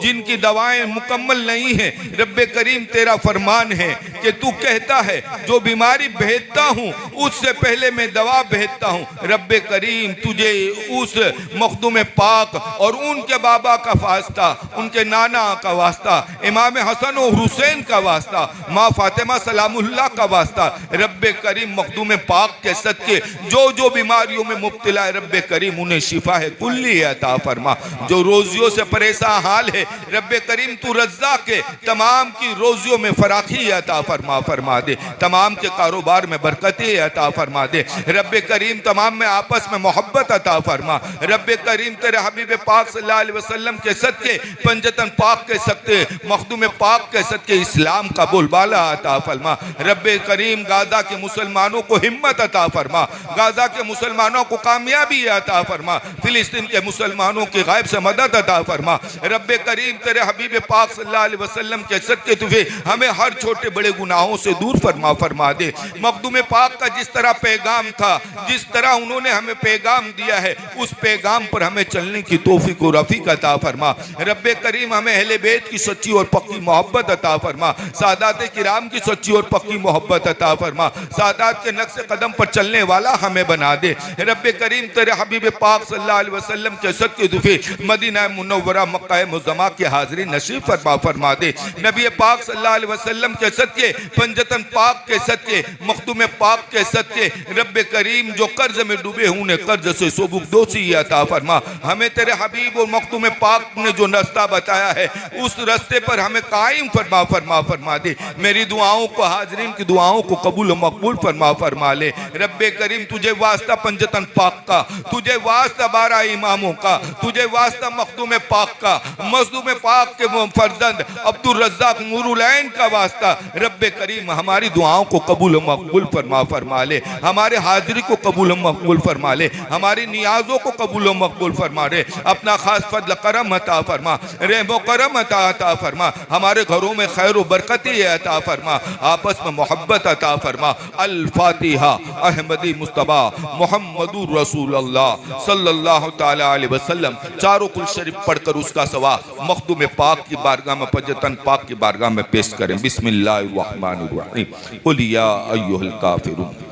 जिनकी दवाएं मुकम्मल नहीं है रब करीम तेरा फरमान है कि तू कहता है जो बीमारी भेजता हूँ उससे पहले मैं दवा भेजता हूँ। रब करीम तुझे उस मखदूम पाक और उनके बाबा का वास्ता उनके नाना का वास्ता इमाम हसन और हुसैन का वास्ता माँ फातिमा सलामुल्लाह का वास्ता रब करीम मखदूम पाक के सदक़े जो बीमारियों में मुब्तला है रब करीम उन्हें शिफा है कुल्ली अता फरमा। जो रोजियों से परेशान हाल है रब करीम तू रज़्ज़ाक़ के तमाम की रोजियों में फराखी अता फरमा दे, तमाम के कारोबार में बरकतें अता फरमा दे। रब करीम तमाम में आपस में मोहब्बत अता फरमा। रब करीम तेरे हबीब पाक सल्लल्लाहु अलैहि वसल्लम के सदक़े पंजतन पाक के सदक़े मखदूम पाक के सदक़े इस्लाम का बोलबाला अता फरमा। रब करीम गाज़ा के मुसलमानों को हिम्मत अता फरमा, गाज़ा के मुसलमानों को कामयाबी अता फरमा, फिलिस्तीन के मुसलमानों की गायब से मदद अता फरमा। रब करीम तेरे हबीब पाक सल्लल्लाहु अलैहि वसल्लम के सदक़े तुझे हमें हर छोटे बड़े गुनाहों से दूर फरमा दे। मखदूम पाक का जिस तरह पैगाम था, जिस तरह उन्होंने हमें पैगाम दिया है, उस पैगाम पर हमें चलने की तौफीक और रफीक अता फरमा। रब्बे करीम हमें अहले बैत की सच्ची और पक्की मोहब्बत अता फरमा, सादात किराम की सच्ची और पक्की मोहब्बत अता फरमा, सादात के नक्शे कदम पर चलने वाला हमें बना दे। रब्बे करीम तेरे हबीब पाक सल्लल्लाहु अलैहि वसल्लम के सदके दुफे मदीना मुनव्वरा मक्का मुज़म्मा की हाज़िरी नसीब फरमा दे। नबी पाक सल्लल्लाहु अलैहि वसल्लम के सदके, पंजतन पाक के सदके, मखदूम पाक के सदके रब्बे करीम जो कर्ज में डूबे उन्हें कर्ज से सोबुकदोशी अता फरमा। हमें तेरे हबीब और मखदूम पाक ने जो रास्ता बताया है उस रास्ते पर हमें कायम फरमा दे। मेरी दुआओं को, हाज़रीन की दुआओं को कबूल मकबूल फरमा ले। रब्बे करीम तुझे वास्ता पंजतन पाक का, तुझे वास्ता 12 इमामों का, तुझे वास्ता मखदूम पाक का, मखदूम पाक के फर्जंद अब्दुल रज़्ज़ाक नूरुल ऐन का वास्ता। रब्बे करीम हमारी दुआओं को कबूल मकबूल फरमा ले, हमारे हाजिरी को कबूल मकबूल फरमा ले, हमारी नियाजों को कबूल मकबूल फरमा ले। अपना खास फजल करम अता फरमा, रहम करम अता फरमा, हमारे घरों में खैर व बरकती अता फरमा, आपस में मोहब्बत अता फरमा। अल फातिहा अहमदी मुस्तबा मोहम्मदुर रसूलुल्लाह सल्लल्लाहु ताला अलैहि वसल्लम। चारों कुल शरीफ पढ़कर उसका सवा मखदूम पाक की बारगाह में, पंजतन पाक की बारगाह में पेश करें। बिस्मिल्लाहिर रहमानिर रहीम। कुल या अय्युहल काफिरून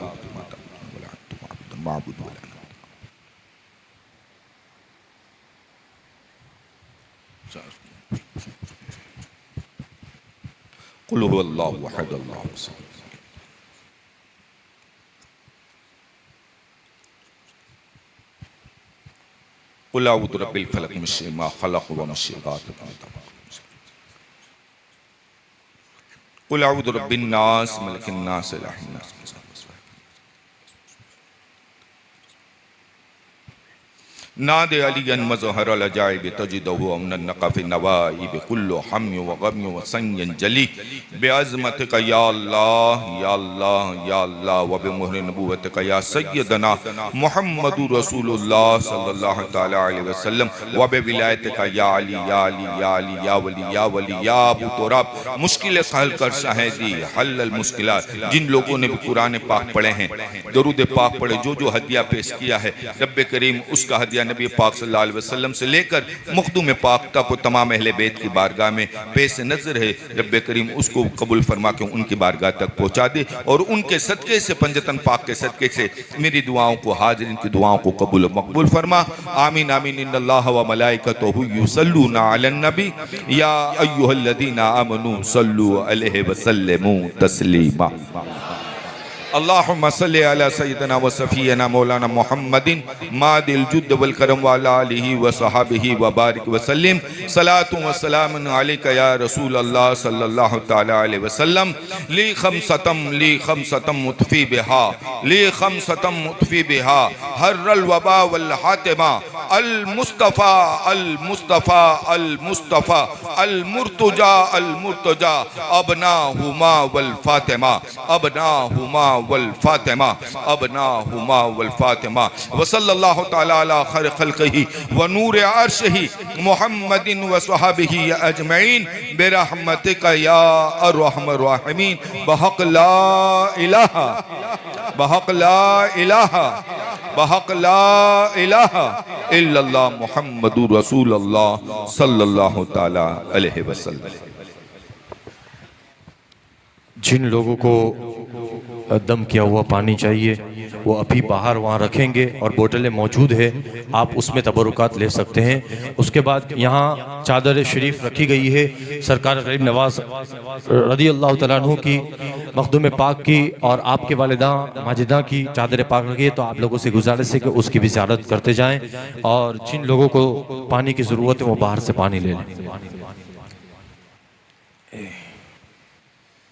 कुल हुवल्लाहु अहद अल्लाहु समद। कुल अऊज़ु बिरब्बिल फलक मिन शर्रि मा खलक़ व मिन शर्रि गासिक़िन इज़ा वक़ब। कुल अऊज़ु बिरब्बिन नास मलिकिन नास इलाहिन नास। नादे अलियन मज़हर अलजाइब तजिदहु अमनन नक़फ़ि नवाइब कुल्लु हम्य व गम्य व संयन जली बेअज़मतिक या अल्लाह या अल्लाह या अल्लाह व बिमुहर नबुव्वतिक या सय्यदना मुहम्मदुर रसूलुल्लाह सल्लल्लाहु तआला अलैहि वसल्लम व बिविलायतिक या अली या अली या अली या वली या वली या अबू तुराब। मुश्किलें हल कर शाहिदी हल्लल मुश्किलात। जिन लोगों ने भी कुरान पाक पढ़े हैं, दरूद पाक पढ़े, जो जो हदिया पेश किया है, रब्बे करीम उसका हदिया नबी पाक सल्लल्लाहु अलैहि वसल्लम से लेकर मखदूम पाक तक तमाम अहले बैत की बारगाह में पेश नजर है। रब्बे करीम उसको कबूल फरमा के उनकी बारगाह तक पहुँचा दे और उनके सदक़े से, पंजतन पाक के सदक़े से मेरी दुआओं को, हाज़िरीन की दुआओं को कबूल मकबूल फरमा। आमीन आमीन। इन्नल्लाह व मलाइकतहु युसल्लूना अलन नबी या अय्युहल्लज़ीना आमनू सल्लू अलैहि व सल्लिमू तस्लीमा। अल्लाहुम्मा सल्लि अला सय्यिदिना व सफ़ीना मौलाना मुहम्मदिन मादिल जुद्द वल करम व अला आलिहि व सहाबिहि व बारिक व सल्लिम। सलातु व सलामुन अलैका या रसूल अल्लाह सल्लल्लाहु तआला अलैहि वसल्लम। ली खमसतम मुतफ़ी बिहा, ली खमसतम मुतफ़ी बिहा हर्रल वबा वल हातिमा अल मुस्तफ़ा अल मुस्तफ़ा अल मुस्तफ़ा अल मुर्तजा अबनाहुमा वल फातिमा अबनाहुमा वल फातिमा अबनाहुमा वल फातिमा व सल्लल्लाहु तआला अला खैर खल्क़िही व नूर अर्शिही मुहम्मदिन व सहाबिही अजमईन बिरहमतिका या अर्हमर राहिमीन। बहक़ ला इलाहा बहक़ ला इलाहा बहक़ ला इलाहा इल्लल्लाह मुहम्मदुर रसूलुल्लाह सल्लल्लाहु तआला अलैहि वसल्लम। जिन लोगों को दम किया हुआ पानी चाहिए वो अभी बाहर वहाँ रखेंगे और बोतलें मौजूद है, आप उसमें तबरुकात ले सकते हैं। उसके बाद यहाँ चादर शरीफ रखी गई है, सरकार गरीब नवाज रज़ी अल्लाह तआला अन्हु की, मखदूम पाक की और आपके वालिदा माजिदा की चादर पाक रखी है। तो आप लोगों से गुजारिश है कि उसकी भी ज़ियारत करते जाएँ और जिन लोगों को पानी की ज़रूरत है वो बाहर से पानी ले लें।